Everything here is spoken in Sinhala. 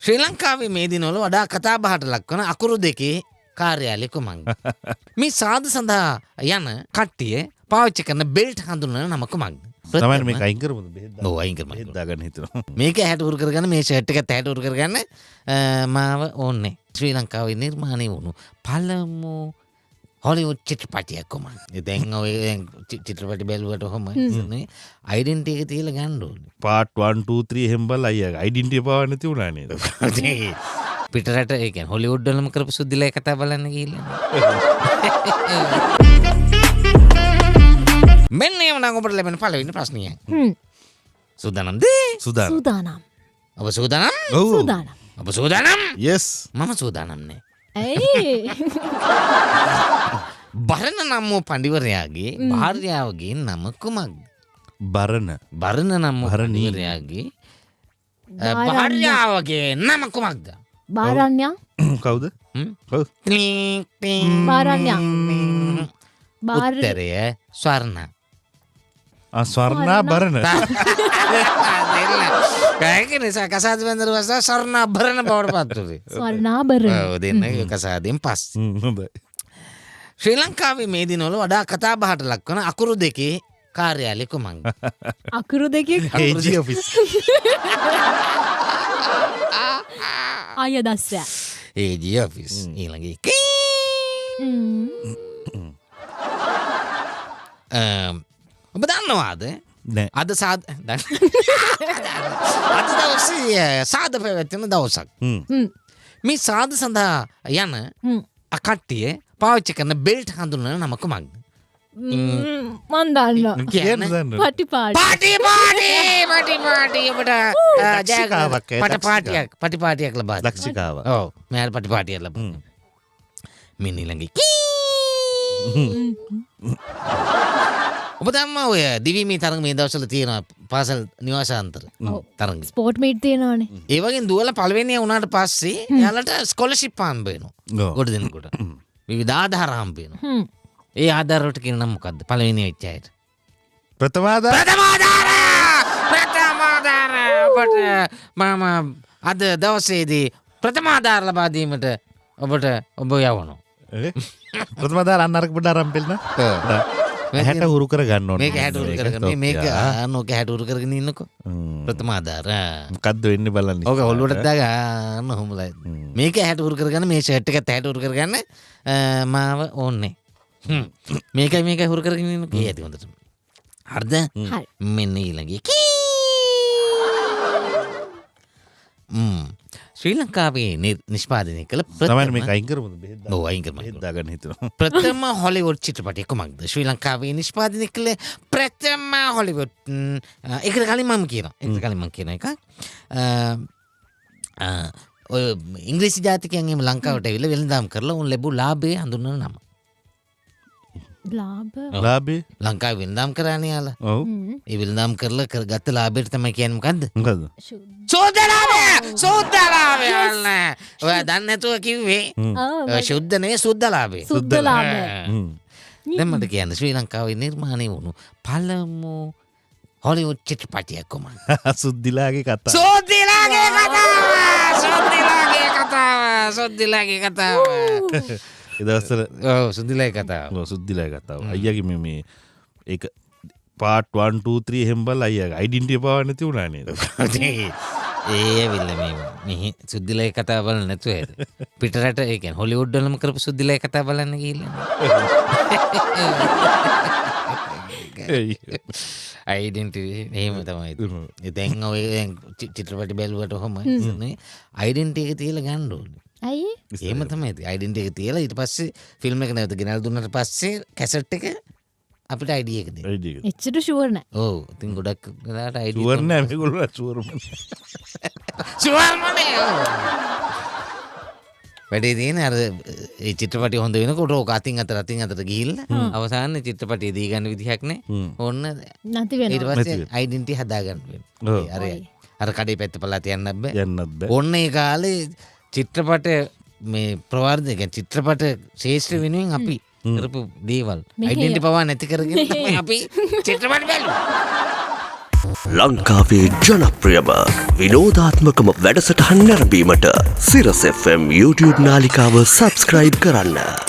ශ්‍රී ලංකාවේ මේ දිනවල වඩා කතා බහට ලක්වන අකුරු දෙකේ කාර්යාලය කුමක්ද? මේ සාද සඳහා යන කට්ටිය පාවිච්චි කරන බෙල්ට් හඳුන්වන නම කුමක්ද? තමයි මේක අයින් කරමුද බෙහෙත් ඔව් අයින් කරමු. බෙහෙත් දාගන්න හිතනවා. මේක හැට උරු කරගන්න මේ ෂර්ට් එකත් හැට උරු කරගන්න මාව ඕනේ. ශ්‍රී ලංකාවේ නිර්මාණය වුණු පළමු හොලිවුඩ් චිත්‍රපටයක් කොමන්. දැන් ඔය චිත්‍රපට බැලුවට ඔහම නේ ඩෙන්ටිටි එක තියලා ගන්න ඕනේ. පාර්ට් 1 2 3 එහෙම බලලා අයියා ඩෙන්ටිටි පාව නැති වුණා නේද? පිටරට ඒ කියන්නේ හොලිවුඩ් වලම කරපු සුද්ධිලේ කතා බලන්න ගිහිල්ලා. මෙන්න එවනම් ඔබට ලැබෙන පළවෙනි ප්‍රශ්නය. සූදානම්ද? සූදානම්. ඔබ සූදානම්? ඔව්. ඔබ සූදානම්? yes. මම සූදානම් නෑ. ඇයි? බරණ නම් වූ පඬිවරයාගේ භාර්යාවගේ නම කුමක්ද? බරණ. බරණ නම් වූ බරණී. පඬිවරයාගේ භාර්යාවගේ නම කුමක්ද? බාරණ්‍ය. කවුද? ඔව්. Click click. බාරණ්‍ය. උත්තරය ස්වර්ණ. ස්වර්ණා බරණ. කායකනේ කසාද බඳුර වස්ස ස්වර්ණාභරණ බවට පත් වුනේ. ස්වර්ණාභරණ. ඔව් දෙන්න කසාදෙන් පස්සේ. හොඳයි. ශ්‍රී ලංකාවේ මේ දිනවල වඩා කතා බහට ලක්වන අකුරු දෙකේ කාර්යාලය කුමක්ද? අකුරු දෙකේ AG office. ආය දස්සය. AG office ඊළඟේ ඔබ දන්නවාද? නෑ. අද අද දවසේ සාද පැවැත්වෙන දවසක්. මේ සාද සඳහා යන කට්ටිය පාවිච්චි කරන බෙල්ට් හඳුන්වන නම කුමක්ද? මන් දන්නවා. කියන්න දන්න. පටිපාටි. පාටි ඔබට දක්ෂිකාවක් පටිපාටියක් ලබා දෙනවා. දක්ෂිකාව. ඔව් මෙයාට පටිපාටියක් ලබා. මෙන්න ඊළඟේ ඔබ දන්නවා ඔය දිවිමේ තරඟ මේ දවස්වල තියෙනවා පාසල් නිවාසාන්තර තරඟ. ස්පෝර්ට් මීට් තියෙනවනේ. ඒ වගේ දුවලා පළවෙනිය වුණාට පස්සේ එයාලට ස්කෝලර්ෂිප් හම්බ වෙනවා. ගොඩ දෙනෙකුට. විවිධ ආධාර හම්බ වෙනවා. ඒ ආධාර වලට කියන නම මොකද්ද? පළවෙනි වෙච්ච අයට. ප්‍රථමාදාර. ප්‍රථමාදාර. ඔබට මම අද දවසේදී ප්‍රථමාදාර ලබා දීමට ඔබ යවනවා. ප්‍රථමාදාර අන්නරක පොඩ ආරම්භ වෙන්න. හැට හුරු කර ගන්න ඕනේ. මේක හැට හුරු කරගෙන මේක නෝක හැට හුරු කරගෙන ඉන්නකෝ. ප්‍රථමාදාර. මොකද්ද වෙන්නේ බලන්න. ඕක ඔළුවට දාගන්න හොමලයි. මේක හැට හුරු කරගන්න මේ ෂර්ට් එකත් හැට හුරු කරගන්න මාව ඕනේ. මේකයි හුරු කරගෙන ඉන්නකෝ. ඒ ඇති හොඳට. හරිද? හරි. මෙන්න ඊළඟේ ශ්‍රී ලංකාවේ නිෂ්පාදනය කළ තමයි මේක අයින් කරමුද බෙහෙත් ඔව් අයින් කරමු. බෙහෙත් දාගන්න හිතනවා. ප්‍රථම හොලිවුඩ් චිත්‍රපටය කුමක්ද? ශ්‍රී ලංකාවේ නිෂ්පාදනය කළ ප්‍රථම හොලිවුඩ් ඒකට කලින් මම කියන එක ඔය ඉංග්‍රීසි ජාතිකයන් එහෙම ලංකාවට ඇවිල්ලා වෙළඳාම් කරලා උන් ලැබු ලාභය හඳුන්වන නම. ලාභේ ලංකාවේ වෙළඳාම් කරානේ යාලා. ඔව්. ඒ වෙළඳාම් කරලා ගත්ත ලාභයට තමයි කියන්නේ මොකද්ද? මොකද්ද? සුද්ධ ලාභය අල්ලා. ඔයා දන්නේ නැතුව කිව්වේ. සුද්ධ නේ සුද්ධ ලාභය. සුද්ධ ලාභය. දැන් මට කියන්න ශ්‍රී ලංකාවේ නිර්මාණය වුණු පළමු හොලිවුඩ් චිත්‍රපටයක් කොමන්. සුද්ධිලාගේ කතාව. සුද්ධිලාගේ කතාව. ඒ දවස්වල ඔව් සුද්ධිලාගේ කතාව. ඔව් සුද්ධිලාගේ කතාව. අයියාගේ මේ ඒක පාර්ට් 1 2 3 එහෙම බලලා අයියාගේ ඩෙන්ටිටි පාව නැති වුණා නේද? ඒ ඇවිල්ලා මේ සුද්ධිලාගේ කතාව බලන්න නැතුව ඇද. පිටරට ඒ කියන්නේ හොලිවුඩ් වලම කරපු සුද්ධිලාගේ කතාව බලන්න ගිහිල්ලා. ඩෙන්ටිටි එහෙම තමයි. දැන් ඔය චිත්‍රපට බැලුවට ඔහම නේ ඩෙන්ටිටි එක තියලා ගන්න ඕනේ. ඇයි? එහෙම තමයි ඩෙන්ටිටි එක තියලා ඊට පස්සේ ෆිල්ම් එක නැවත ගෙනල්ලා දුන්නාට පස්සේ කැසට් එක අපිට ID එක දෙන්න. එච්චර ෂුවර් නෑ. ඔව් ඉතින් ගොඩක් වෙලාවට ID ෂුවර් නෑ මේගොල්ලෝ ෂුවර්මනේ. වැඩේ තියෙන්නේ අර ඒ චිත්‍රපටි හොඳ වෙනකොට ඕක අතින් අතට ගිහිල්ලා අවසානයේ චිත්‍රපටිය දී ගන්න විදිහක් නෑ. ඕන්න නැති ඊට වෙනවා. පස්සේ ඩෙන්ටිටි හදා ගන්න වෙනවා. අර කඩේ පැත්ත පළාත යන්නත් බෑ. ඔන්න ඒ කාලේ චිත්‍රපට මේ ප්‍රවර්ධනය කියන්නේ චිත්‍රපට ශේෂ්ත්‍ර වෙනුවෙන් අපි කරපු දේවල් ඩෙන්ටිටි පවා නැති කරගෙන තමයි අපි චිත්‍රපට බැලුවා. ලංකාවේ ජනප්‍රියම විනෝදාත්මකම වැඩසටහන් නැරඹීමට සිරස FM YouTube නාලිකාව සබස්ක්‍රයිබ් කරන්න.